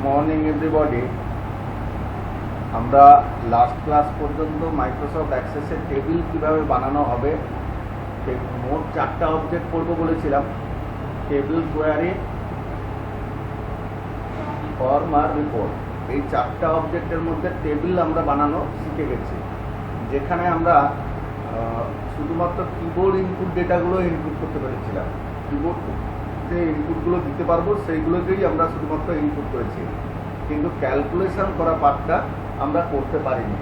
Morning everybody. আমরা last class পর্যন্ত Microsoft অ্যাক্সেসের টেবিল কিভাবে বানানো হবে, মোট 4টা অবজেক্ট করব বলেছিলাম। টেবিল, কোয়ারি, ফর্ম আর রিপোর্ট, এই 4টা অবজেক্টের মধ্যে টেবিল আমরা বানানো শিখে গেছি, যেখানে আমরা শুধুমাত্র কিবোর্ড ইনপুট ডেটাগুলো ইনপুট করতে পেরেছিলাম। কিবোর্ড যে ইনপুটগুলো দিতে পারবো সেইগুলোকেই আমরা শুধুমাত্র ইনপুট করেছি, কিন্তু ক্যালকুলেশন করা পার্টটা আমরা করতে পারিনি।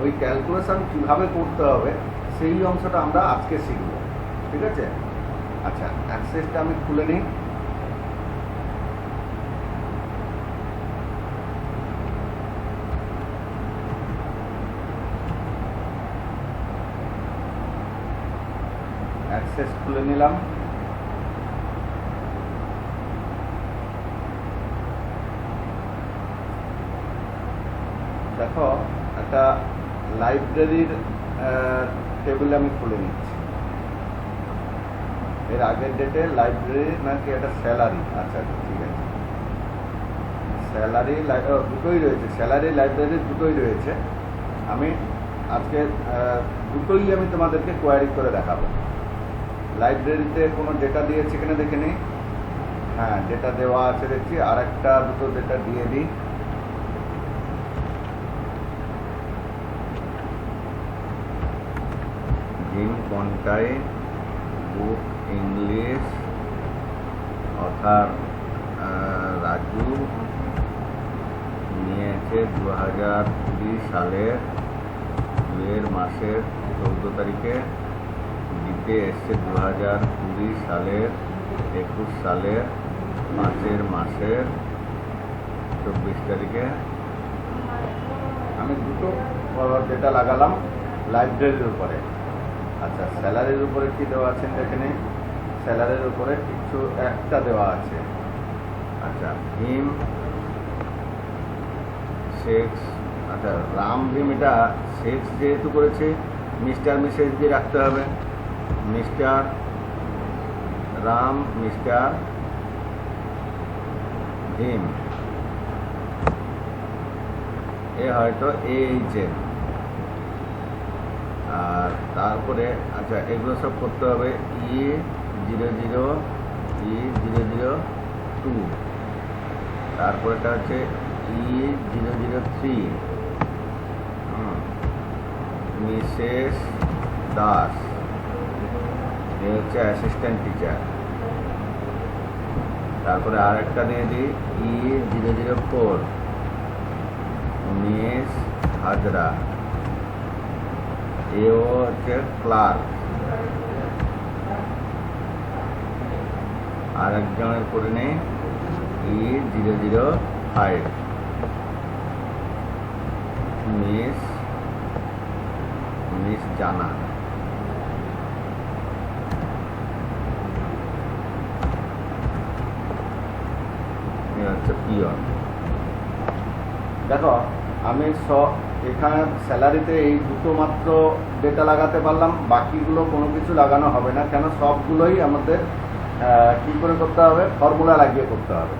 ওই ক্যালকুলেশন কিভাবে করতে হবে সেই অংশটা আমরা আজকে শিখব, ঠিক আছে? আচ্ছা, অ্যাক্সেসটা আমি খুলে নিই। অ্যাক্সেস খুলে নিলাম। দেখো, একটা লাইব্রেরির টেবিল আমি খুলে নিচ্ছি। এর আগের ডেটে লাইব্রেরি নাকি একটা স্যালারি, আচ্ছা ঠিক আছে, স্যালারি দুটোই রয়েছে, স্যালারি লাইব্রেরি দুটোই রয়েছে। আমি আজকে দুটোই আমি তোমাদেরকে কোয়ারি করে দেখাবো। লাইব্রেরিতে কোনো ডেটা দিয়েছে কিনা দেখে নিই। হ্যাঁ, ডেটা দেওয়া আছে দেখছি। আর একটা দুটো ডেটা দিয়ে দিই। জিম কোনটাই, বুক ইংলিশ, অথার রাজু, নিয়েছে 2020 সালের 2 মাসের 14 তারিখে, দিতে এসছে 2020 সালের 21 সালের 5 মাসের 24 তারিখে। আমি দুটো ডেটা লাগালাম লাইব্রেরির উপরে। আচ্ছা, স্যালারির উপরে কি দেওয়া আছে এখানে? স্যালারির উপরে কিছু একটা দেওয়া আছে। আচ্ছা, ভীম সেক্স, আচ্ছা রাম ভীম, এটা সেক্স যেহেতু করেছে মিস্টার মিসেস দিয়ে রাখতে হবে। মিস্টার রাম, মিস্টার ভীম, এ হয়তো এইচএন। আর তারপরে আচ্ছা, এগুলো সব করতে হবে E00, E002, তারপরেটা হচ্ছে E003, মিসেস দাস, এ হচ্ছে অ্যাসিস্ট্যান্ট টিচার। তারপরে আর একটা দিয়ে দিই E004, মিস হাজরা, এও হচ্ছে ক্লার্ক। আর একজনের করে নেই E005, মিস জানা। হচ্ছে পিয়ন। দেখো, আমি এখানে স্যালারিতে এই দুটো মাত্র ডেটা লাগাতে পারলাম, বাকিগুলো কোনো কিছু লাগানো হবে না। কেন? সবগুলোই আমাদের কী করে করতে হবে? ফর্মুলা লাগিয়ে করতে হবে।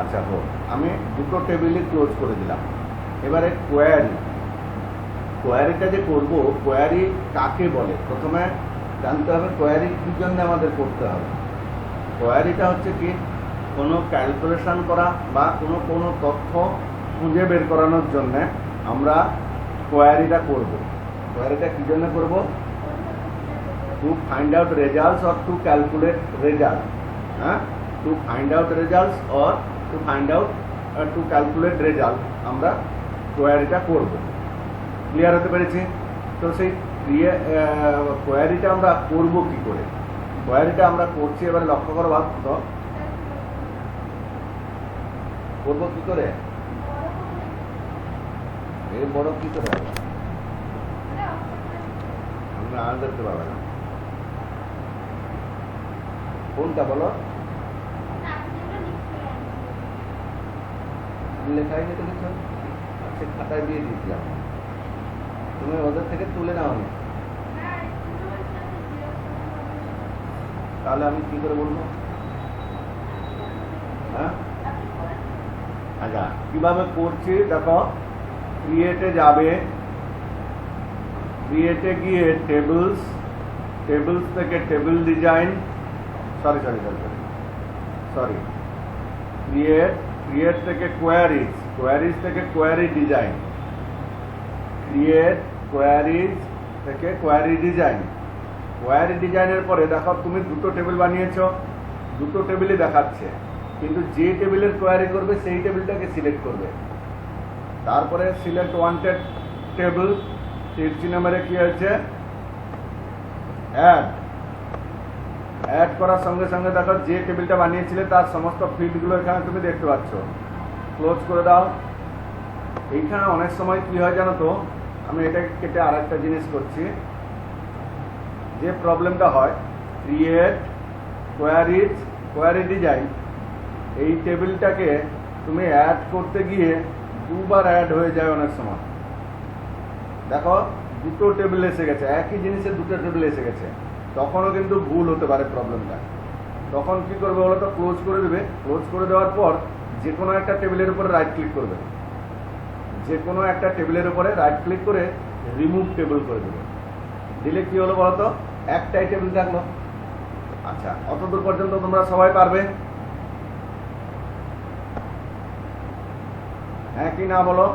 আচ্ছা, হোক, আমি দুটো টেবিলই ক্লোজ করে দিলাম। এবারে কোয়ারিটা যে করব, কোয়ারি কাকে বলে প্রথমে জানতে হবে। কোয়ারি কী জন্য আমাদের করতে হবে? কোয়ারিটা হচ্ছে কি, কোনো ক্যালকুলেশন করা বা কোনো তথ্য খুঁজে বের করানোর জন্য আমরা কোয়ারিটা করব। কোয়ারিটা কী জন্য করব? To find out results or to calculate result. হ্যাঁ, to find out results or to calculate result আমরা কোয়ারিটা করব। ক্লিয়ার হতে পেরেছি? তো সেই কোয়ারিটা আমরা করব কি করে? কোয়ারিটা আমরা করছি, এবারে লক্ষ্য করো ভাবত করবো কি করে? এর বড় কি করে হবে? আমরা আর দেখতে পাবে না। কোনটা বলো? লেখাই নিতে লিখো, সে খাতায় দিয়ে দিয়েছিলাম, তুমি ওদের থেকে তুলে নাও নি। তাহলে আমি কি করে বলবো? হ্যাঁ, আচ্ছা কিভাবে করছি দেখো, ক্রিয়েটে যাবে, ক্রিয়েটে গিয়ে টেবলস, টেবলস থেকে table design, sorry create, create থেকে কোয়ারিজ, কোয়ারিজ থেকে কোয়ারি ডিজাইন, ক্রিয়েট কোয়ারিজ থেকে কোয়ারি ডিজাইন। কোয়ারি ডিজাইনের পরে দেখো তুমি দুটো টেবিল বানিয়েছো, দুটো টেবিলই দেখাচ্ছে, কিন্তু যে টেবিলের কোয়ারি করবে সেই টেবিলটাকে সিলেক্ট করবে। তারপরে সিলেক্ট ওয়ান্টেড টেবিল, তীর চিহ্ন মেরে কি হয়েছে, অ্যাড, অ্যাড করার সঙ্গে সঙ্গে দেখো যে টেবিলটা বানিয়েছিলে তার সমস্ত ফিল্ডগুলো এখানে তুমি দেখতে পাচ্ছ। ক্লোজ করে দাও। এইখানে অনেক সময় কি হয় জানো তো, আমি এটাকে কেটে আর একটা জিনিস করছি। যে প্রবলেমটা হয়, ক্রিয়েট কোয়ারিজ কোয়ারি ডিজাইন, এই টেবিলটাকে তুমি অ্যাড করতে গিয়ে দুবার অ্যাড হয়ে যায় অনেক সময়। দেখো দুটো টেবিল এসে গেছে, একই জিনিসের দুটো টেবিল এসে গেছে, তখনও কিন্তু ভুল হতে পারে প্রবলেমটা। তখন কি করবে বলো তো, ক্লোজ করে দেবে। ক্লোজ করে দেওয়ার পর যে কোনো একটা টেবিলের উপরে রাইট ক্লিক করবে, যে কোনো একটা টেবিলের উপরে রাইট ক্লিক করে রিমুভ টেবিল করে দেবে। দিলে কি হলো বলো তো, একটাই টেবিল থাকলো। আচ্ছা অতদূর পর্যন্ত তোমরা সবাই পারবে, হ্যাঁ কি না বলো?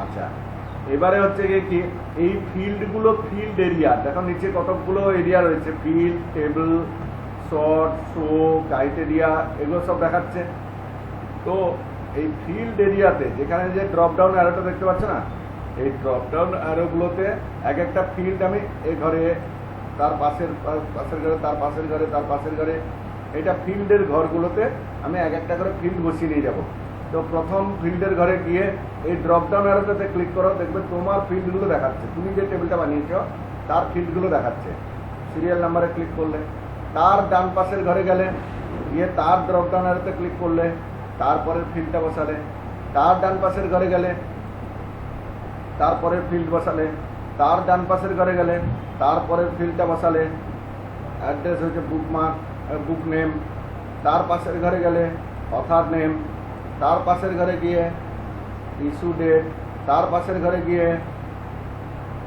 আচ্ছা এবারে হচ্ছে কি, এই ফিল্ডগুলো, ফিল্ড এরিয়া দেখো নিচে কতগুলো এরিয়া রয়েছে, field, table, short, show, criteria, এগুলো সব দেখাচ্ছে। তো এই ফিল্ড এরিয়াতে যেখানে যে ড্রপ ডাউন অ্যারোটা দেখতে পাচ্ছ না, এই ড্রপ ডাউন অ্যারোগুলোতে এক একটা ফিল্ড আমি এই ঘরে, তার পাশের ঘরে, তার পাশের ঘরে, তার পাশের ঘরে, এটা ফিল্ডের ঘরগুলোতে আমি এক একটা করে ফিল্ড বসিয়ে নিয়ে যাব। তো প্রথম ফিল্ডের ঘরে গিয়ে এই ড্রপ ডাউন অ্যারোতে ক্লিক করো, দেখবে তোমার ফিল্ডগুলো দেখাচ্ছে, তুমি যে টেবিলটা বানিয়েছো তার ফিল্ডগুলো দেখাচ্ছে। সিরিয়াল নাম্বারে ক্লিক করলে, তার ডান পাশের ঘরে গেলে গিয়ে তার ড্রপ ডাউন অ্যারোতে ক্লিক করলে, তারপরের ফিল্ডটা বসালে, তার ডান পাশের ঘরে গেলে তারপরের ফিল্ড বসালে, তার ডান পাশের ঘরে গেলে তারপরের ফিল্ডটা বসালে। অ্যাড্রেস হচ্ছে বুকমার্ক, বুক নেম, তার পাশের ঘরে গেলে অথার নেম, তার পাশের ঘরে গিয়ে ইস্যু ডেট, তার পাশের ঘরে গিয়ে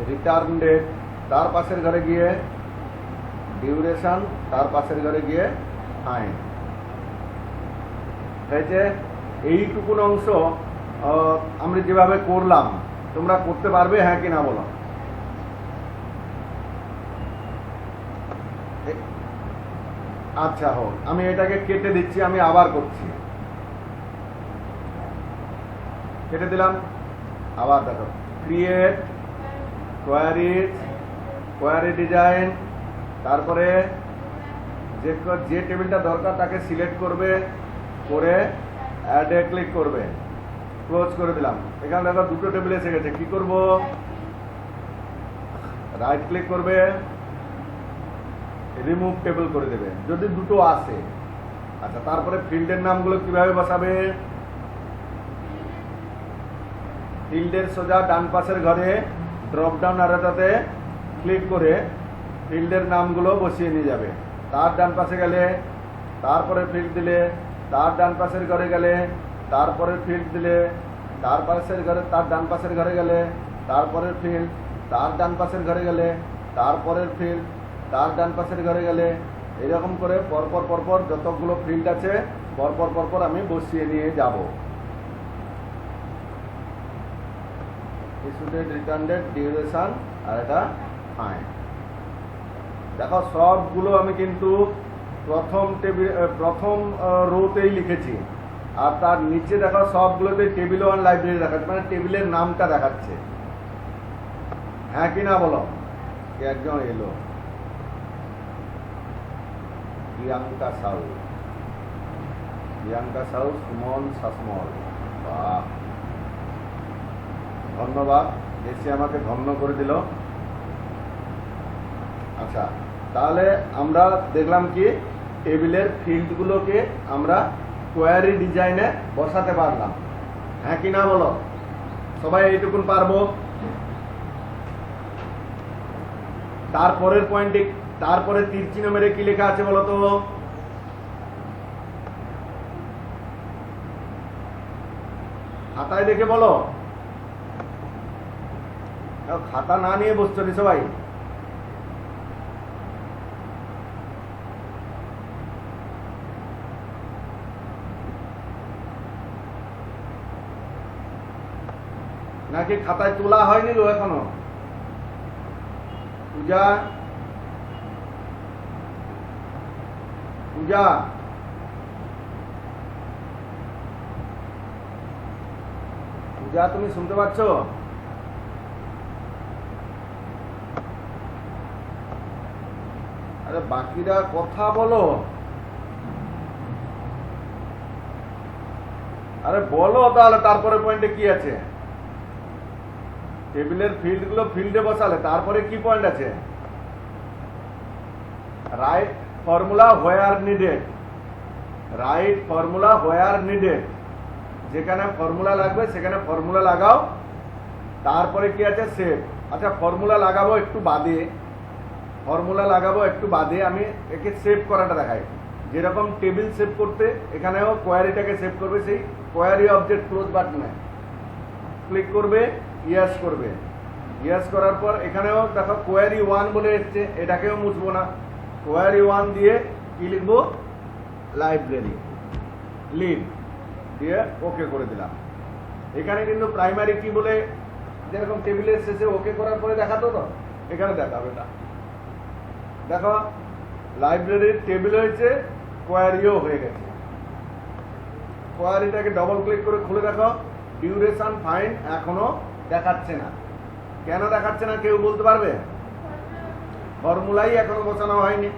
রিটার্ন ডেট, তার পাশের ঘরে গিয়ে ডিউরেশন, তার পাশের ঘরে গিয়ে ফাইন। হয়েছে। এইটুকুন অংশ আমরা যেভাবে করলাম তোমরা করতে পারবে, হ্যাঁ কি না বলো? আচ্ছা হোক, আমি এটাকে কেটে দিচ্ছি, আমি আবার করছি, কেটে দিলাম। আবার দেখো, ক্রিয়েট কোয়ারিজ কোয়ারি ডিজাইন, তারপরে যে টেবিলটা দরকার তাকে সিলেক্ট করবে, করে অ্যাডে ক্লিক করবে, ক্লোজ করে দিলাম। এখানে দেখো দুটো টেবিল এসে গেছে, কি করব, রাইট ক্লিক করবে, রিমুভ টেবিল করে দেবে যদি দুটো আসে। আচ্ছা তারপরে ফিল্ডের নামগুলো কিভাবে বসাবে, ফিল্ডের সোজা ডান পাশের ঘরে ড্রপ ডাউন অ্যারোটাতে ক্লিক করে ফিল্ডের নামগুলো বসিয়ে নিয়ে যাবে। তার ডান পাশে গেলে তারপরে ফিল্ড দিলে, তার ডান পাশের ঘরে গেলে তারপরে ফিল্ড দিলে, তার পাশের ঘরে, তার ডান পাশের ঘরে গেলে তারপরের ফিল্ড, তার ডান পাশের ঘরে গেলে তারপরের ফিল্ড, তার ডান পাশের ঘরে গেলে, এরকম করে পরপর পরপর যতগুলো ফিল্ড আছে পরপর পরপর আমি বসিয়ে নিয়ে যাব। Issue date, return date, duration আর এটা ফাইন। দেখো সবগুলো আমি কিন্তু প্রথম রোতেই লিখেছি, আর তার নিচে দেখো সবগুলোতে টেবিল ওয়ান লাইব্রেরি দেখাচ্ছে, মানে টেবিলের নামটা দেখাচ্ছে, হ্যাঁ কি না বলো? একজন এলো, প্রিয়াঙ্কা সাউ, প্রিয়াঙ্কা সাউ, সুমন শাসমল, বাহ ধন্যবাদ, এসে আমাকে ধন্য করে দিল। আচ্ছা তাহলে আমরা দেখলাম কি, টেবিলের ফিল্ডগুলোকে আমরা কোয়ারি ডিজাইনে বসাতে পারলাম, হ্যাঁ কি না বলো? সবাই এইটুকুন পারবো? তারপরের পয়েন্টে, তারপরে তীর চিহ্ন মেরে কি লেখা আছে বলো তো? খাতায় দেখে বলো। খাতা না নিয়ে বসছো নি সবাই? নাকি খাতায় তোলা হয়নি গো এখনো? পূজা, পূজা, পূজা তুমি শুনতে পাচ্ছ? আরে বাকিরা কথা বলো। আরে বলো তাহলে, তারপরে পয়েন্টে কি আছে? টেবিলের ফিল্ড গুলো ফিল্ডে বসালে তারপরে কি পয়েন্ট আছে? রাইট ফর্মুলা হোয়ার নিডেড, রাইট ফর্মুলা হোয়ার নিডেড। যেখানে ফর্মুলা লাগবে সেখানে ফর্মুলা লাগাও। তারপরে কি আছে? সেভ। আচ্ছা ফর্মুলা লাগাবো একটু বাদে, ফর্মুলা লাগাবো একটু বাদে আমি একে সেভ করাটা দেখাই। যেরকম টেবিল সেভ করতে এখানেও কোয়ারিটাকে সেভ করবে, সেই কোয়ারি অবজেক্ট ক্লোজ বাটনে ক্লিক করবে, ইয়েস করবে। ইয়েস করার পর এখানেও দেখো কোয়ারি 1 বলে এসছে, এটাকেও মুছবো না। কোয়ারি 1 দিয়ে কি লিখবো? লাইব্রেরি লিভ দিয়ে ওকে করে দিলাম। এখানে কিন্তু প্রাইমারি কি বলে যেরকম টেবিলের শেষে ওকে করার পরে দেখাতো, তো এখানে দেখাবে না। দেখো লাইব্রেরির টেবিল হয়েছে, কোয়ারিও হয়ে গেছে। কোয়ারিটাকে ডবল ক্লিক করে খুলে দেখো, ডিউরেশন ফাইন্ড এখনো দেখাচ্ছে না। কেন দেখাচ্ছে না কেউ বলতে পারবে? ফর্মুলাই এখনো বসানো হয়নি।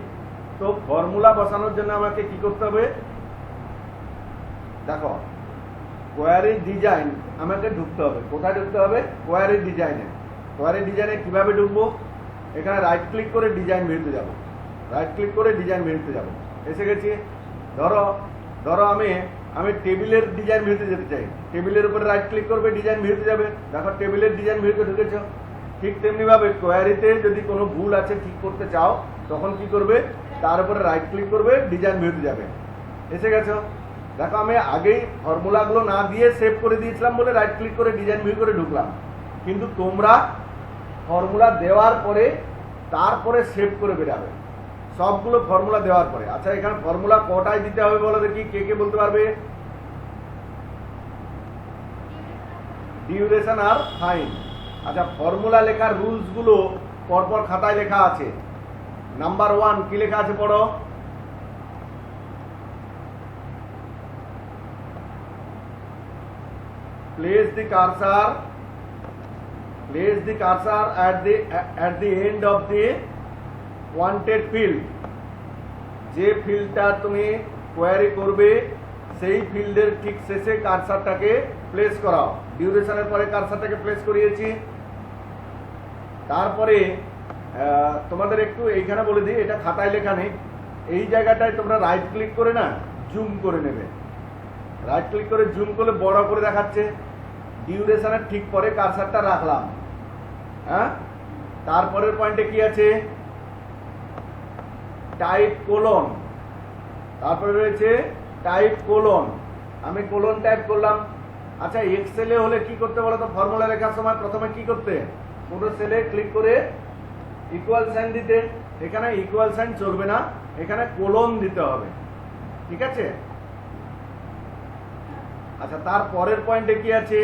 তো ফর্মুলা বসানোর জন্য আমাকে কি করতে হবে? দেখো কোয়ারি ডিজাইন আমাকে ঢুকতে হবে। কোথায় ঢুকতে হবে? কোয়ারি ডিজাইনে। কোয়ারি ডিজাইনে কিভাবে ঢুকবো? এখানে রাইট ক্লিক করে ডিজাইন ভিউতে যাব, রাইট ক্লিক করে ডিজাইন ভিউতে যাব। এসে গেছি। ধরো ধরো আমি টেবিলের ডিজাইন ভিউতে যেতে চাই। টেবিলের উপরে রাইট ক্লিক করবে, ডিজাইন ভিউতে যাবে। দেখো টেবিলের ডিজাইন ভিউতে ঢুকেছ। ঠিক তেমনি ভাবে কোয়ারিতে যদি কোনো ভুল আছে ঠিক করতে চাও তখন কি করবে? তার উপরে রাইট ক্লিক করবে, ডিজাইন ভিউতে যাবে। এসে গেছো। দেখো আমি আগেই ফর্মুলাগুলো না দিয়ে সেভ করে দিয়েছিলাম বলে রাইট ক্লিক করে ডিজাইন ভিউ করে ঢুকলাম। কিন্তু তোমরা ফর্মুলা দেওয়ার পরে তারপরে সেভ করে বেরাবে, সবগুলো ফর্মুলা দেওয়ার পরে। আচ্ছা এখানে ফর্মুলা কটায় দিতে হবে বলো দেখি, কে কে বলতে পারবে? ডিউরেশন আর ফাইন। আচ্ছা ফর্মুলা লেখার রুলস গুলো পরপর খাতায় লেখা আছে। নাম্বার 1 কি লেখা আছে পড়ো? Place the cursor at the end of the wanted field. যে ফিল্ডটা তুমি কোয়ারি করবে সেই ফিল্ডের ঠিক শেষে কার্সারটাকে প্লেস করাও। ডিউরেশনের পরে কার্সারটাকে প্লেস করিয়েছি। তারপরে তোমাদের একটু এইখানে বলে দিই, এটা খাতায় লেখা নেই। এই জায়গাটায় তোমরা রাইট ক্লিক করে না জুম করে নেবে। রাইট ক্লিক করে জুম করলে বড় করে দেখাচ্ছে। ডিউরেশনের ঠিক পরে কার্সারটা রাখলাম। হ্যাঁ, তারপরের পয়েন্টে কি আছে? Type colon. তারপরে রয়েছে টাইপ কোলন। আমি কোলন টাইপ করলাম। আচ্ছা এক্সেলে হলে কি করতে বলো তো? ফর্মুলা লেখার সময় প্রথমে কি করতে? পুরো সেলে ক্লিক করে ইকুয়াল সাইন দিতে। এখানে ইকুয়াল সাইন চলবে না, এখানে কোলন দিতে হবে। ঠিক আছে। আচ্ছা তারপরের পয়েন্টে কি আছে?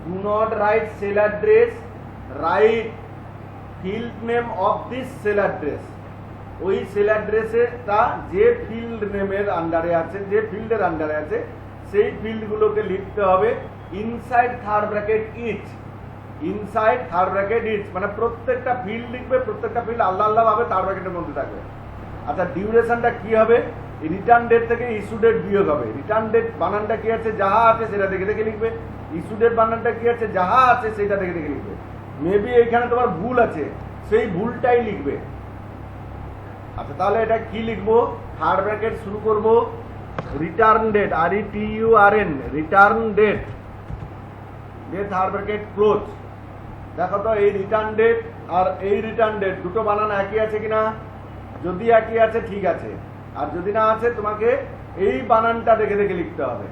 Do not right sell address, right field name of this sell address. ওই সেল অ্যাড্রেসটা যে ফিল্ড নেমের আন্ডারে আছে, যে ফিল্ডের আন্ডারে আছে সেই ফিল্ডগুলোকে লিখতে হবে inside third bracket each. Inside third bracket each মানে প্রত্যেকটা ফিল্ড লিখবে, প্রত্যেকটা ফিল্ড আলাদা আলাদা ভাবে থার্ড ব্র্যাকেটের মধ্যে থাকবে। আচ্ছা ডিউরেশনটা কি হবে? রিটার্ন ডেট থেকে ইস্যু ডেট বিয়োগ হবে। রিটার্ন ডেট বানানটা কি আছে? যাহা আছে সেটা দেখে দেখে লিখবে। ইস্যু ডেট বানানটা কি আছে? যাহা আছে সেটা দেখে দেখে লিখবে। মেবি এখানে তোমার ভুল আছে, সেই ভুলটাই লিখবে। আচ্ছা তাহলে এটা কি লিখবো? থার্ড ব্র্যাকেট শুরু করব, return date RETURN return date দিয়ে থার্ড ব্র্যাকেট ক্লোজ। দেখো তো এই রিটার্ন ডেট আর এই রিটার্ন ডেট দুটো বানান একই আছে কিনা? যদি একই আছে ঠিক আছে, আর যদি না আছে তোমাকে এই বানানটা দেখে দেখে লিখতে হবে।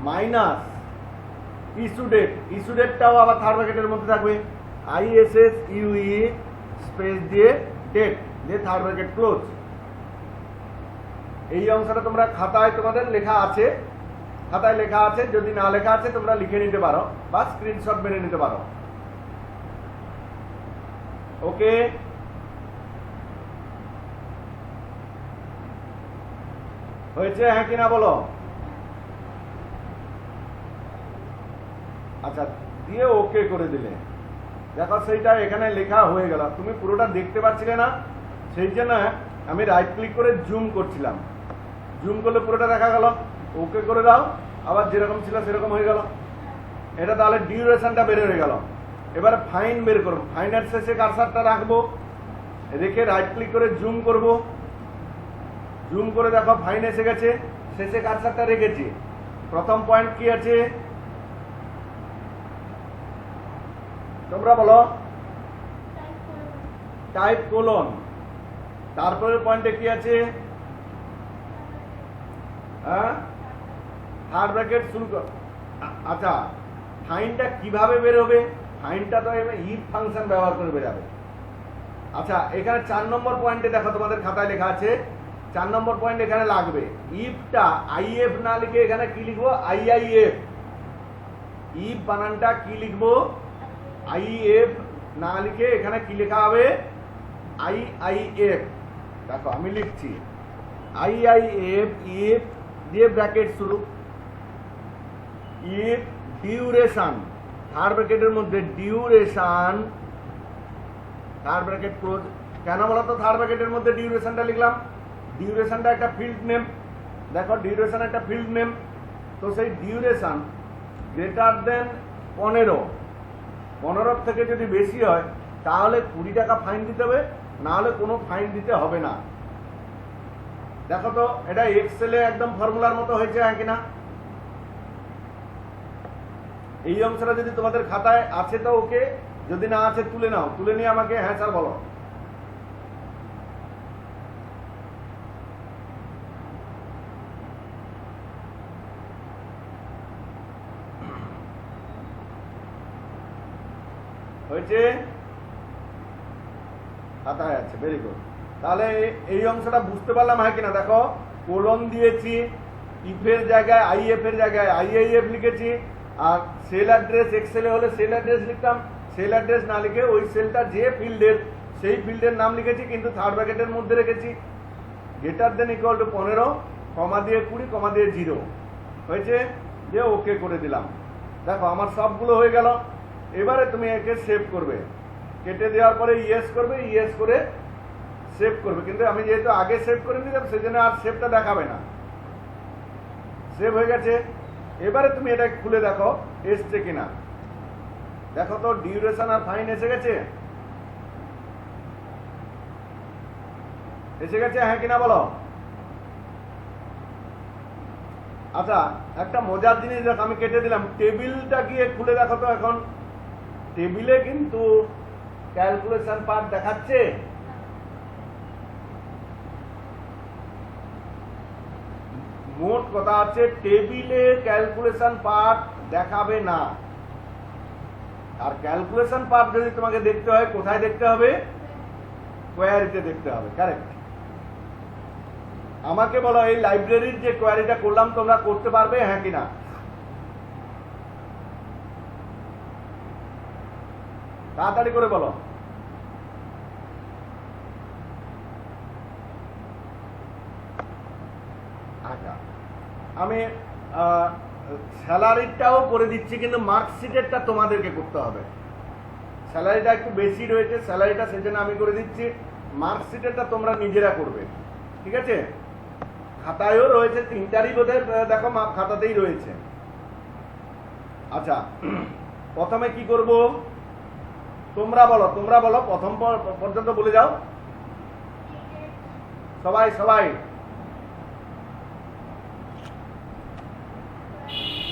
মাইনাস ইস্যু ডেট, ইস্যু ডেটটাও আবার থার্ড ব্র্যাকেটের মধ্যে থাকবে, ISSUE স্পেস দিয়ে ডেট দিয়ে থার্ড ব্র্যাকেট ক্লোজ। এই অংশটা তোমরা খাতায় তোমাদের লেখা আছে, খাতায় লেখা আছে, যদি না লেখা আছে তোমরা লিখে নিতে পারো বা স্ক্রিনশট মেরে নিতে পারো। ওকে, হয়েছে হ্যাঁ কিনা বলো। আচ্ছা, দিয়ে ওকে করে দিলে, দেখো সেইটা এখানে লেখা হয়ে গেল। তুমি পুরোটা দেখতে পাচ্ছিলে না, সেই জন্য আমি রাইট ক্লিক করে জুম করছিলাম, জুম করলে পুরোটা দেখা গেল। ওকে করে দাও, আবার যেরকম ছিল সেরকম হয়ে গেল। এটা তাহলে ডিউরেশনটা বের হয়ে গেল। এবার ফাইন বের করবো, ফাইনের শেষে কারসারটা রাখবো, রেখে রাইট ক্লিক করে জুম করব, জুম করে দেখো ফাইন এসে গেছে, শেষে কারসারটা রেখেছি। প্রথম পয়েন্ট কি আছে তোমরা বলো, টাইপ কোলন। তারপরের পয়েন্টে কি আছে, হ্যাঁ থার্ড ব্র্যাকেট শুরু কর। আচ্ছা, ফাইনটা কিভাবে বের হবে, ফাইনটা তো ইফ ফাংশন ব্যবহার করে বেরাবে। আচ্ছা, এখানে 4 নম্বর পয়েন্টে দেখো তোমাদের খাতায় লেখা আছে, 4 নম্বর পয়েন্ট এখানে লাগবে। ইফটা আইএফ না লিখে এখানে কি লিখবো, আইআইএফ। ইফ বানানটা কি লিখবো, আইএফ না লিখে এখানে কি লেখা হবে, আইআইএফ। দেখো আমি লিখছি আইআইএফ, ইফ দিয়ে ব্র্যাকেট শুরু, ইফ ডিউরেশন, থার্ড ব্র্যাকেটের মধ্যে ডিউরেশন, থার্ড ব্র্যাকেট ক্লোজ। কেন বলতো থার্ড ব্র্যাকেটের মধ্যে ডিউরেশনটা লিখলাম, ডিউরেশনটা একটা ফিল্ড নেম। দেখো ডিউরেশন একটা ফিল্ড নেম, তো সেই ডিউরেশন গ্রেটার দেন 15, 15 থেকে যদি বেশি হয় তাহলে 20 টাকা ফাইন দিতে হবে, না হলে কোনো ফাইন দিতে হবে না। দেখো তো এটা এক্সেলে একদম ফর্মুলার মতো হয়েছে হ্যাঁ কিনা। এই অংশটা যদি তোমাদের খাতায় আছে তো ওকে, যদি না আছে তুলে নাও, তুলে নিয়ে আমাকে হ্যাঁ স্যার বলো। হয়েছে, খাতায় আছে, ভেরি গুড। তাহলে এই অংশটা বুঝতে পারলাম হ্যাঁ কিনা। দেখো কোলন দিয়েছি, ইফের জায়গায় আইএফ এর জায়গায় আইআইএফ লিখেছি, আর সেল অ্যাড্রেস এক্সেলে হলে সেল অ্যাড্রেস লিখতাম, সেল অ্যাড্রেস না লিখে ওই সেলটা যে ফিল্ডের সেই ফিল্ডের নাম লিখেছি, কিন্তু থার্ড ব্র্যাকেটের মধ্যে রেখেছি। গ্রেটার দেন ইকুয়াল টু 15, কমা দিয়ে 20, কমা দিয়ে 0 হয়েছে, যে ওকে করে দিলাম। দেখো আমার সবগুলো হয়ে গেল। এবারে তুমি একে সেভ করবে, কেটে দেওয়ার পরে ইয়েস করবে, ইয়েস করে সেভ করবে। কিন্তু আমি যেহেতু আগে সেভ করে নিলাম সেই জন্য আর সেভটা দেখাবে না, সেভ হয়ে গেছে। এবারে তুমি এটা খুলে দেখো এসছে কিনা। দেখো তো ডিউরেশন আর ফাইন এসে গেছে, এসে গেছে হ্যাঁ কিনা বলো। আচ্ছা, একটা মজার জিনিস দেখো, আমি কেটে দিলাম, টেবিলটা গিয়ে খুলে দেখো তো। এখন টেবিলে কিন্তু ক্যালকুলেশন পার্ট দেখাচ্ছে, মোট কথা আছে টেবিলে ক্যালকুলেশন পার্ট দেখাবে না। আর ক্যালকুলেশন পার্ট যদি তোমাকে দেখতে হয় কোথায় দেখতে হবে, কোয়ারিতে দেখতে হবে। কারেক্ট। আমাকে বলো এই লাইব্রেরির যে কোয়ারিটা করলাম তোমরা করতে পারবে হ্যাঁ কিনা। তাড়াতাড়ি করে বলো। আচ্ছা, আমি স্যালারিটাও করে দিচ্ছি, কিন্তু মার্কশিটেরটা তোমাদেরকে করতে হবে। স্যালারিটা একটু বেশি রয়েছে, স্যালারিটা সেজন্য আমি করে দিচ্ছি, মার্কশিটেরটা তোমরা নিজেরা করবে। ঠিক আছে, খাতায়ও রয়েছে, 3টারই বোধহয় দেখো খাতাতেই রয়েছে। আচ্ছা, প্রথমে কি করব তোমরা বলো, তোমরা বলো, প্রথম পর্যন্ত বলে যাও সবাই সবাই।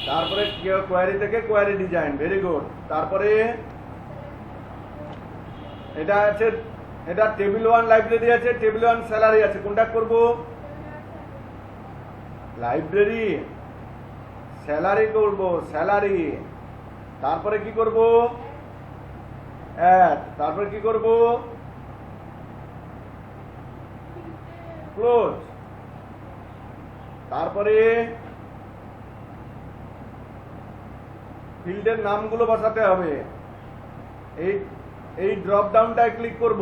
তারপরে কোয়ারি থেকে কোয়ারি ডিজাইন, ভেরি গুড। তারপরে এটা আছে, এটা টেবিল 1 লাইব্রেরি আছে, টেবিল 1 স্যালারি আছে, কোনটা করব, লাইব্রেরি স্যালারি করব, স্যালারি। তারপরে কি করব? অ্যাড। তারপরে কি করব? ক্লোজ। তারপরে ফিল্ডের নামগুলো বসাতে হবে। এই ড্রপ ডাউনটায় ক্লিক করব।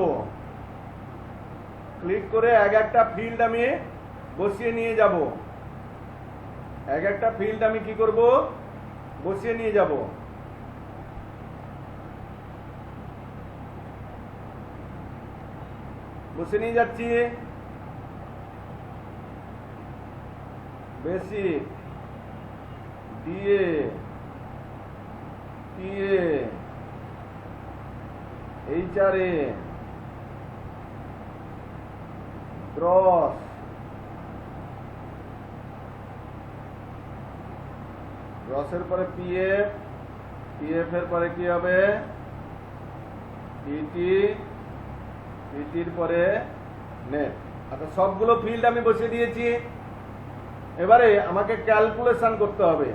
ক্লিক করে এক একটা ফিল্ড আমি বসিয়ে নিয়ে যাব। এক একটা ফিল্ড আমি কি করব? বসিয়ে নিয়ে যাব। বসে নিয়ে যাচ্ছি। Basic, DA, TA, HRA, gross, গ্রসের পরে পিএফ, পিএফ এর পরে কি হবে? পিটি, পিটির পরে নেট। আচ্ছা, সবগুলো ফিল্ড আমি বসিয়ে দিয়েছি। এবারে আমাকে ক্যালকুলেশন করতে হবে।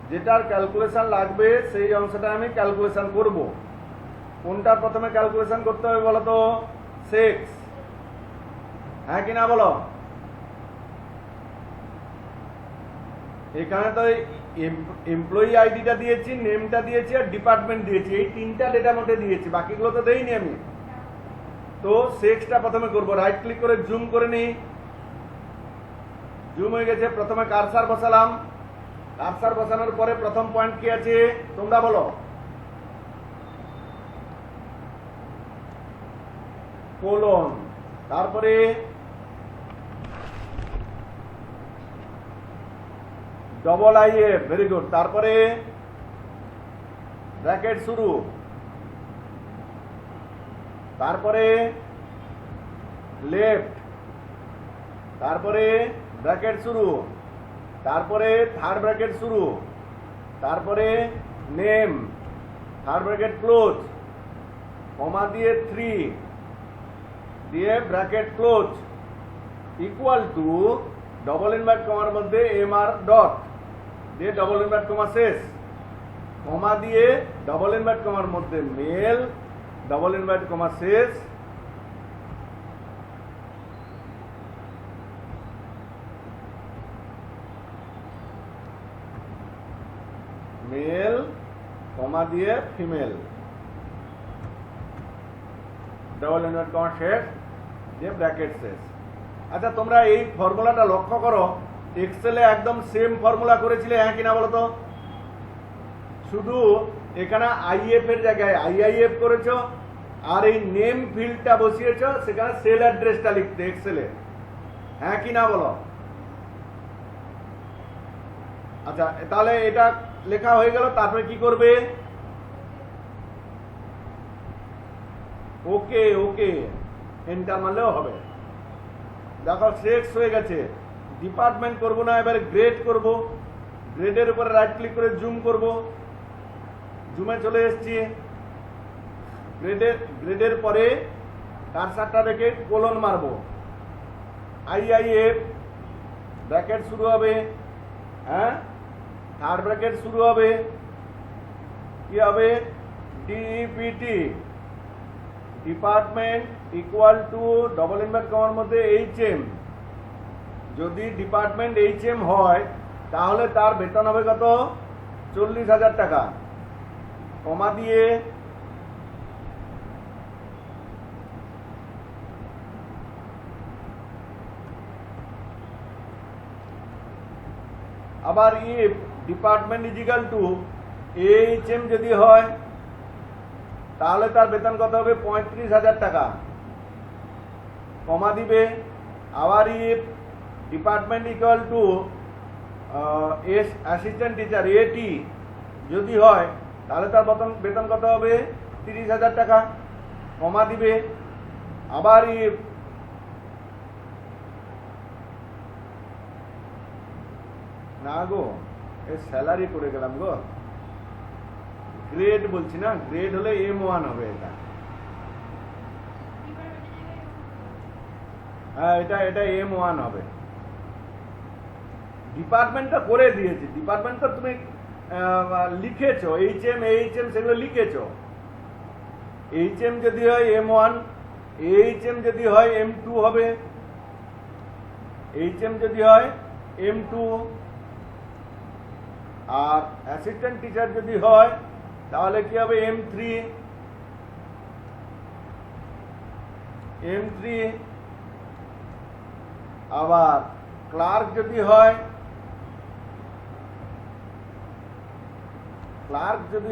যেটার ক্যালকুলেশন লাগবে সেই অংশটা আমি ক্যালকুলেশন করব। কোনটার প্রথমে ক্যালকুলেশন করতে হবে বলো তো? সেক্স। হ্যাঁ কি না বলো? এখানে তো এমপ্লয়ি আইডিটা দিয়েছি, নেমটা দিয়েছি আর ডিপার্টমেন্ট দিয়েছি। এই তিনটা ডেটা নোটে দিয়েছি, বাকিগুলো তো দেইনি আমি। তো সেক্সটা প্রথমে করব। রাইট ক্লিক করে জুম করে নিই। জুম হয়ে গেছে। প্রথমে কার্সার বসালাম। কার্সার বসানোর পরে প্রথম পয়েন্ট কি আছে তোমরা বলো? কোলন। তারপরে ডবল আইএফ। Very good. তারপরে ব্র্যাকেট শুরু। তারপরে লেফট। তারপরে ব্র্যাকেট শুরু। তারপরে থার্ড ব্র্যাকেট শুরু। তারপরে নেম, থার্ড ব্র্যাকেট ক্লোজ, কমা দিয়ে 3 দিয়ে bracket close, equal to double invert কমার মধ্যে এমআর ডট দিয়ে ডবল ইনভার্ট কমা শেষ, কমা দিয়ে ডবল ইনভার্ট কমার মধ্যে মেল, ডবল ইনভার্ট কমা শেষ, মেল, কমা দিয়ে ফিমেল, ডবল ইনভার্ট কমা শেষ দিয়ে ব্র্যাকেট শেষ। আচ্ছা, তোমরা এই ফর্মুলাটা লক্ষ্য করো, এক্সেলে একদম সেম ফর্মুলা করেছিলে, হ্যাঁ কিনা বলো তো? শুধু এখানে আইএফ এর জায়গায় আইআইএফ করেছো, আর এই নেম ফিল্ডটা বসিয়েছো সেখানে সেল অ্যাড্রেসটা লিখতে এক্সেলে, হ্যাঁ কি না বলো? আচ্ছা, তাহলে এটা লেখা হয়ে গেল। তারপরে কি করবে? ওকে, ওকে এন্টার মারলেও হবে। দেখো সেক্স হয়ে গেছে। ডিপার্টমেন্ট করবো না, এবারে গ্রেড করব। গ্রেডের উপরে রাইট ক্লিক করে জুম করব। জুমে চলে এসেছি। গ্রেডের পরে কার্সারটা রেখে কোলন মারব। আইআইএফ, ব্র্যাকেট শুরু হবে, হ্যাঁ, থার্ড ব্র্যাকেট শুরু হবে, কি হবে? DPT, department equal two double invert কমার মধ্যে এইচএম। যদি ডিপার্টমেন্ট এইচএম হয় তাহলে তার বেতন হবে কত? 40,000 টাকা। কমা দিয়ে আবার if department is equal to HM যদি হয় তাহলে তার বেতন কত হবে? 35,000 টাকা। কমা দিবে। আবার if department equal two assistant teacher এটি যদি হয় তাহলে তার বেতন কত হবে? 30,000 টাকা। কমা দিবে। আবার ইফ না গো, এ স্যালারি করে গেলাম গো, গ্রেড বলছি না, গ্রেড হলে M1 হবে। এটা হ্যাঁ, এটা M1 হবে। ডিপার্টমেন্টটা করে দিয়েছি, ডিপার্টমেন্ট তো তুমি লিখেছো, এইচএম এইচএম সেগুলো লিখেছো। এইচএম যদি হয় M1, এইচএম যদি হয় M2 হবে, এইচএম যদি হয় M2, আর অ্যাসিস্ট্যান্ট টিচার যদি হয় তাহলে কি হবে M3, আবার ক্লার্ক যদি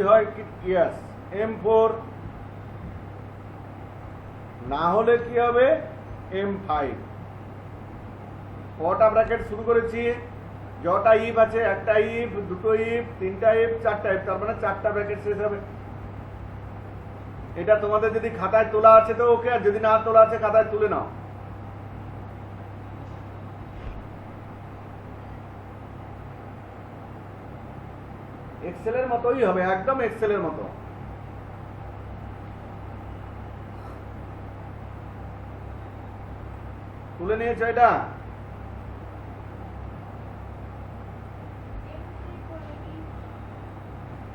হয়, ইয়েস M4, না হলে কি হবে M5। কটা ব্র্যাকেট শুরু করেছি, যটা ইফ আছে, একটা ইফ, দুটো ইফ, তিনটা ইফ, চারটা ইফ, তার মানে 4টা ব্র্যাকেট শেষ হবে। এটা তোমাদের যদি খাতায় তোলা আছে তো ওকে, আর যদি না তোলা আছে খাতায় তুলে নাও। এক্সেলের মতোই হবে, একদম এক্সেলের মতো। তুলে নিয়েছো এটা?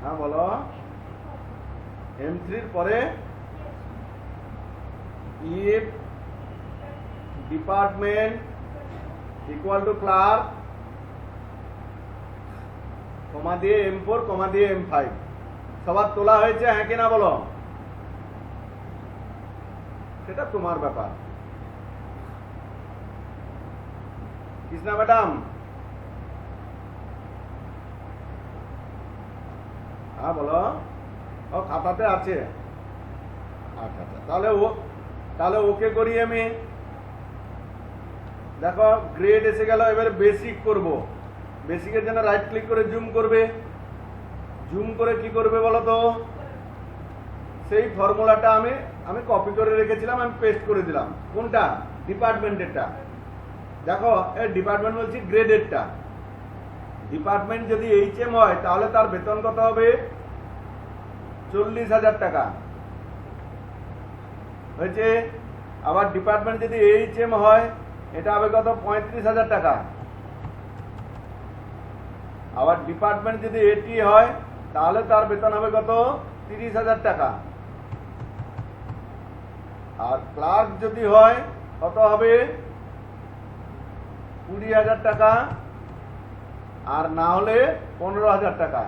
হ্যাঁ বলো। M3 এর পরে if department equal to clerk, comma দিয়ে M4, কমা দিয়ে M5। সবার তোলা হয়েছে, হ্যাঁ কিনা বলো? সেটা তোমার ব্যাপার। কৃষ্ণা ম্যাডাম, হ্যাঁ বলো। ও খাতাতে আছে, আচ্ছা আচ্ছা, তাহলে ওকে করি আমি। দেখো গ্রেড এসে গেল, এবারে বেসিক করব। বেসিকের জন্য রাইট ক্লিক করে জুম করবে, জুম করে কি করবে বলো তো, সেই ফর্মুলাটা আমি কপি করে রেখেছিলাম, আমি পেস্ট করে দিলাম। কোনটা? ডিপার্টমেন্টেরটা। দেখো এই ডিপার্টমেন্ট বলছি গ্রেডেরটা। ডিপার্টমেন্ট যদি এইচএম হয় তাহলে তার বেতন কত হবে? 40,000 টাকা হয়েছে। আবার ডিপার্টমেন্ট যদি এইচএম হয় এটা হবে কত? 35,000 টাকা। আবার ডিপার্টমেন্ট যদি এটি হয় তাহলে তার বেতন হবে কত? 30,000 টাকা। আর ক্লার্ক যদি হয় কত হবে? 20,000 টাকা, আর না হলে 15,000 টাকা।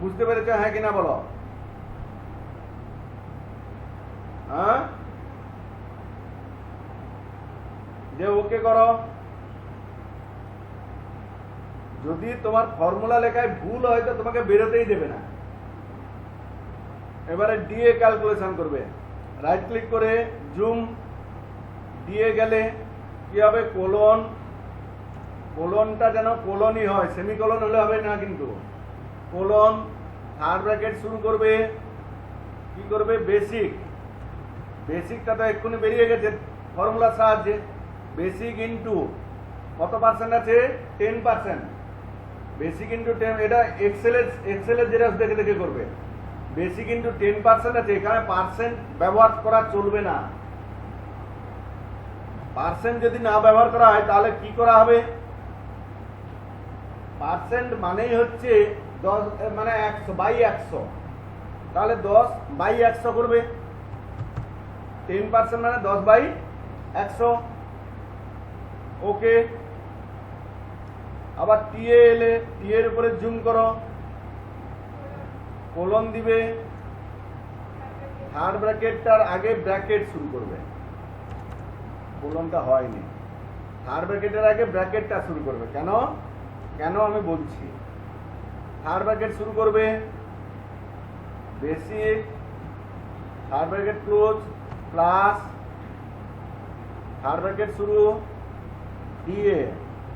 বুঝতে পেরেছো হ্যাঁ কিনা বলো? হ্যাঁ, যে ওকে করো। যদি তোমার ফর্মুলা লেখায় ভুল হয় তো তোমাকে বেরোতেই দেবে না। এবারে ডিএ ক্যালকুলেশন করবে, রাইট ক্লিক করে জুম, ডিএ গেলে কি হবে? কোলন, কোলনটা যেন কোলনই হয়, সেমিকোলন হলে হবে না কিন্তু। কোলন, থার্ড ব্র্যাকেট শুরু করবে, কি করবে? বেসিক। বেসিকটা তো এক্ষুনি বেরিয়ে গেছে ফর্মুলার সাহায্যে। বেসিক ইন্টু কত পার্সেন্ট আছে? 10%। বেসিক ইন্টু 10, এটা এক্সেলের জেরক্স দেখে দেখে করবে। বেসিক ইন্টু 10% আছে, এখানে পার্সেন্ট ব্যবহার করা চলবে না। পার্সেন্ট যদি না ব্যবহার করা হয় তাহলে কি করা হবে? পার্সেন্ট মানেই হচ্ছে 10 মানে 100/100, তাহলে 10/100 করবে। 10% মানে 10/100। ওকে। আবার টিএ এলে টি এর উপরে জুম করো, কোলন দিবে, থার্ড ব্র্যাকেটটার আগে ব্র্যাকেট শুরু করবে। কোলনটা হয়নি, থার্ড ব্র্যাকেটের আগে ব্র্যাকেটটা শুরু করবে। কেন কেন আমি বলছি। থার্ড ব্র্যাকেট শুরু করবে, basic, third bracket close, plus, third bracket শুরু, ডিএ,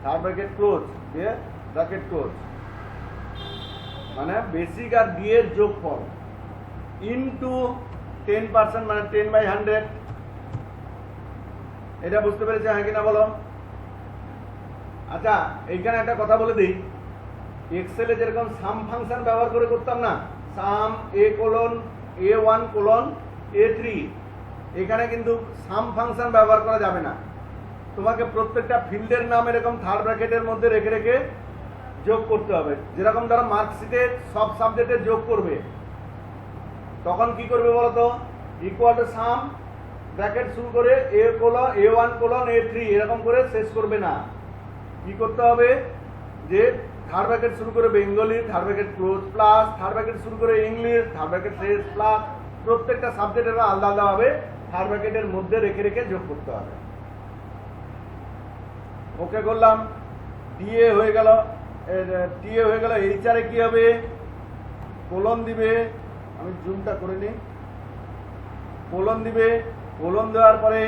থার্ড ব্র্যাকেট ক্লোজ, দিয়ে ব্র্যাকেট ক্লোজ, মানে বেসিক আর ডিএ এর যোগফল ইনটু 10% মানে 10/100। এটা বুঝতে পেরেছে হ্যাঁ কিনা বলো? আচ্ছা, এইখানে একটা কথা বলে দিই। এক্সেলে যেরকম সাম ফাংশন ব্যবহার করে করতাম না, সাম A:(A1:A3), এখানে কিন্তু সাম ফাংশন ব্যবহার করা যাবে না। তোমাকে প্রত্যেকটা ফিল্ডের নাম এরকম থার্ড ব্র্যাকেটের মধ্যে রেখে রেখে যোগ করতে হবে। যেরকম ধরো মার্কশিটে সব সাবজেক্টে যোগ করবে, তখন কি করবে বলতো, ইকুয়াল টু সাম ব্র্যাকেট শুরু করে A1 A3 এরকম করে শেষ করবে না। কি করতে হবে, যে থার্ড ব্র্যাকেট শুরু করে Bengali, third bracket close plus, third bracket শুরু করে ইংলিশ, থার্ড ব্র্যাকেট শেষ প্লাস, প্রত্যেকটা সাবজেক্টের আলাদা আলাদাভাবে থার্ড ব্র্যাকেটের মধ্যে রেখে রেখে যোগ করতে হবে। ওকে করলাম, টিএ হয়ে গেল, এইচআরে কি হবে, কোলন দিবে, আমি জুমটা করে নিই, কোলন দিবে, কোলন দেওয়ার পরে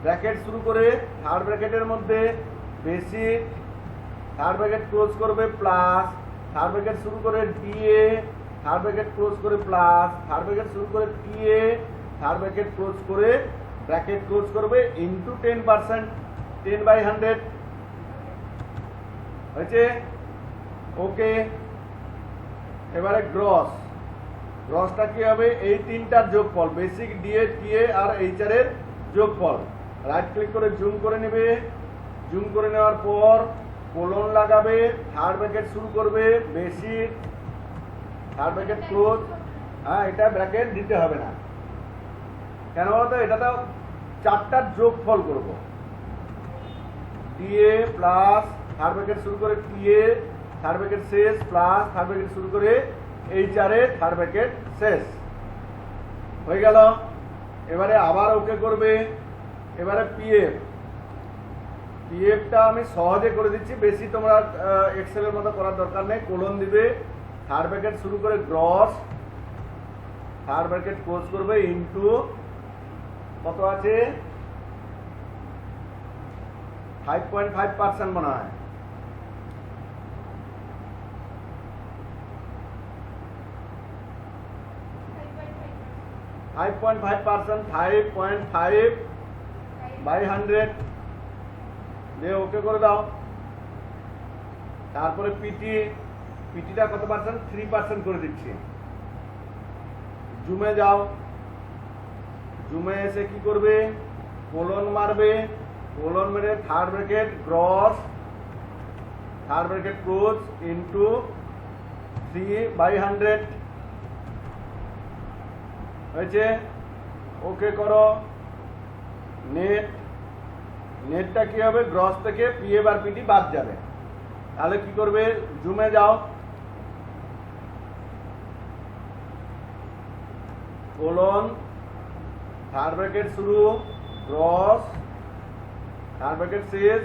ব্র্যাকেট শুরু করে থার্ড ব্র্যাকেটের মধ্যে বেসিক, থার্ড ব্র্যাকেট ক্লোজ করবে প্লাস, থার্ড ব্র্যাকেট শুরু করে ডিএ, থার্ড ব্র্যাকেট ক্লোজ করে প্লাস, থার্ড ব্র্যাকেট শুরু করে টিএ, থার্ড ব্র্যাকেট ক্লোজ করে ব্র্যাকেট ক্লোজ করবে ইনটু 10%, 10/100 হয়েছে। ওকে, এবারে গ্রসটা কি হবে, এই তিনটার যোগফল, বেসিক, ডিএ, টিএ আর এইচআর এর যোগফল। রাইট ক্লিক করে জুম করে নেবে, জুম করে নেওয়ার পর কোলন লাগাবে, থার্ড ব্র্যাকেট শুরু করবে বেসিক, থার্ড ব্র্যাকেট ক্লোজ। হ্যাঁ, এটা ব্র্যাকেট দিতে হবে না, কেন বলতো, এটা তো চারটার যোগফল করবো। ডিএ প্লাস থার্ড ব্র্যাকেট শুরু করে টিএ, থার্ড ব্র্যাকেট শেষ প্লাস থার্ড ব্র্যাকেট শুরু করে এইচআর এ থার্ড ব্র্যাকেট শেষ হয়ে গেল। এবারে আবার ওকে করবে। এবারে পিএফটা আমি সহজে করে দিচ্ছি, বেশি তোমরা এক্সেলের মতো করার দরকার নেই। কোলন দিবে, থার্ড ব্র্যাকেট শুরু করে গ্রস, থার্ড ব্র্যাকেট ক্লোজ করবে ইনটু কত আছে, 5.5% মনে হয়, 5.5%, 5.5/100 দিয়ে ওকে করে দাও। তারপরে পিটিটা কত পার্সেন্ট, 3% করে দিচ্ছি। জুমে যাও, জুমে এসে কি করবে, কোলন মারবে, কোলন মেরে third bracket gross, third bracket close into 3/100 হয়েছে। ওকে করো। নেটটা কি হবে, গ্রস থেকে পিএফ আর পিটি বাদ যাবে। তাহলে কি করবে, জুমে যাও, কোলন, থার্ড ব্র্যাকেট শুরু গ্রস, থার্ড ব্র্যাকেট শেষ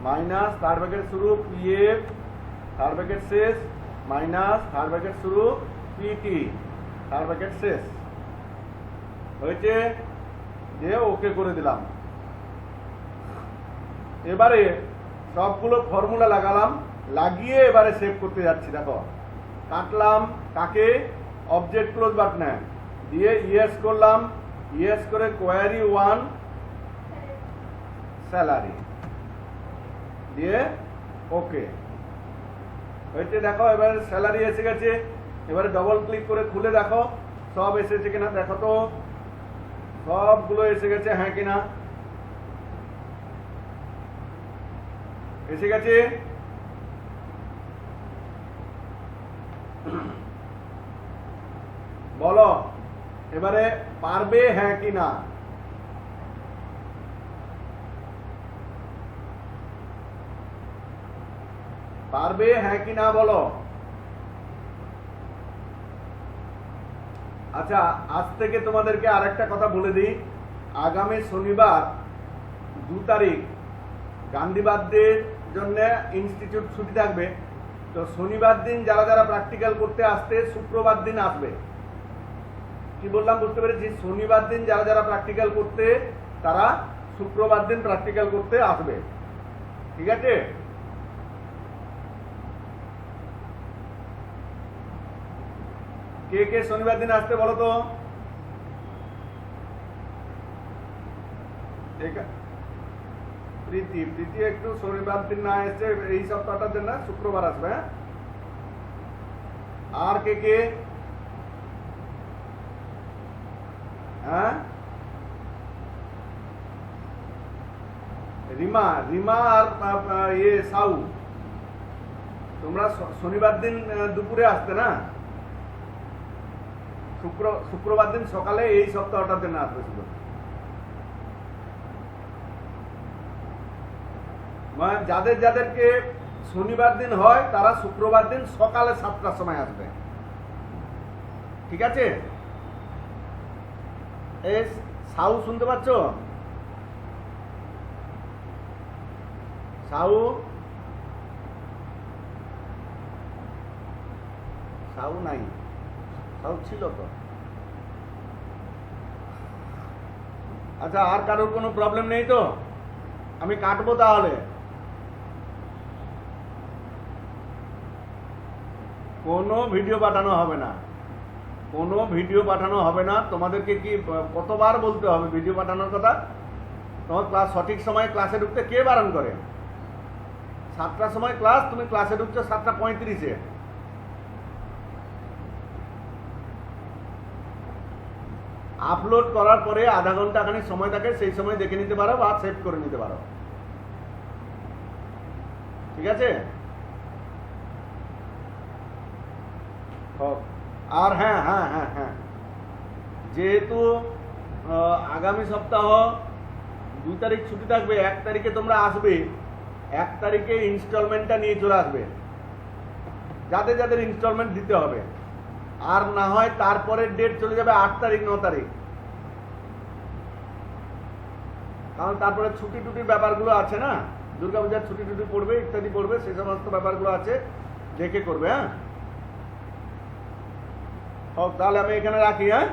মাইনাস থার্ড ব্র্যাকেট শুরু পিএফ, থার্ড ব্র্যাকেট শেষ মাইনাস থার্ড ব্র্যাকেট শুরু পিটি, থার্ড ব্র্যাকেট শেষ হয়েছে। দিয়ে ওকে করে দিলাম। এবারে সবগুলো ফর্মুলা লাগালাম, লাগিয়ে এবারে সেভ করতে যাচ্ছি। দেখো, কাটলাম, কাকে, অবজেক্ট ক্লোজ বাটনে দিয়ে ইয়েস করলাম, ইয়েস করে কোয়ারি 1 স্যালারি দিয়ে ওকে হয়েছে। দেখো, এবারে স্যালারি এসে গেছে। এবারে ডবল ক্লিক করে খুলে দেখো সব এসেছে কিনা। দেখো তো সবগুলো এসে গেছে, হ্যাঁ কিনা, এসে গেছে। বলো এবারে পারবে হ্যাঁ কিনা। পারবে হ্যাঁ কিনা বলো। আচ্ছা, আজ থেকে তোমাদেরকে আরেকটা কথা বলে দিই। আগামী শনিবার 2 তারিখ গান্ধী বার্থডের জন্য ইনস্টিটিউট ছুটি থাকবে। তো শনিবার দিন যারা যারা প্র্যাকটিক্যাল করতে আসতে, শুক্রবার দিন আসবে। কি বললাম বুঝতে পেরেছি? শনিবার দিন যারা যারা প্র্যাকটিক্যাল করতে, তারা শুক্রবার দিন প্র্যাকটিক্যাল করতে আসবে। ঠিক আছে? কে কে শনিবার দিন আসতে বলো তো। প্রীতি একটু শনিবার দিন না এসে এই সপ্তাহটার জন্য শুক্রবার আসবে। আর কে কে? হ্যাঁ, রিমা রিমা আর ইয়ে সাউ, তোমরা শনিবার দিন দুপুরে আসতে না, শুক্রবার দিন সকালে এই সপ্তাহটার জন্য আসবে শুধু। মানে যাদের যাদেরকে শনিবার দিন হয় তারা শুক্রবার দিন সকালে 7টার সময় আসবে, ঠিক আছে? এই সাউ শুনতে পাচ্ছ? সাউ সাউ নাই, সাউ ছিল তো। আচ্ছা, আর কারোর কোনো প্রবলেম নেই তো? আমি কাটবো তাহলে। কোনো ভিডিও পাঠানো হবে না, কোনো ভিডিও পাঠানো হবে না। তোমাদেরকে কি কতবার বলতে হবে ভিডিও পাঠানোর কথা? তোমার ক্লাস সঠিক সময়ে ক্লাসে ঢুকতে কে বারণ করে? 7টার সময় ক্লাস, তুমি ক্লাসে ঢুকছো 7:35-এ। আপলোড করার পরে আধা ঘন্টা খানিক সময় থাকে, সেই সময় দেখে নিতে পারো বা সেভ করে নিতে পারো, ঠিক আছে? আর হ্যাঁ হ্যাঁ হ্যাঁ হ্যাঁ, যেহেতু আগামী সপ্তাহ 2 তারিখ ছুটি থাকবে, 1 তারিখে তোমরা আসবে, 1 তারিখে ইনস্টলমেন্টটা নিয়ে চলে আসবে, যাদের যাদের ইনস্টলমেন্ট দিতে হবে। আর না হয় তারপরের ডেট চলে যাবে 8 তারিখ 9 তারিখ, কারণ তারপরে ছুটি টুটির ব্যাপারগুলো আছে না, দুর্গাপূজার ছুটি টুটি পড়বে, ইত্যাদি পড়বে, সেই সমস্ত ব্যাপারগুলো আছে, দেখে করবে। হ্যাঁ, হোক, তাহলে আমি এখানে রাখি। হ্যাঁ।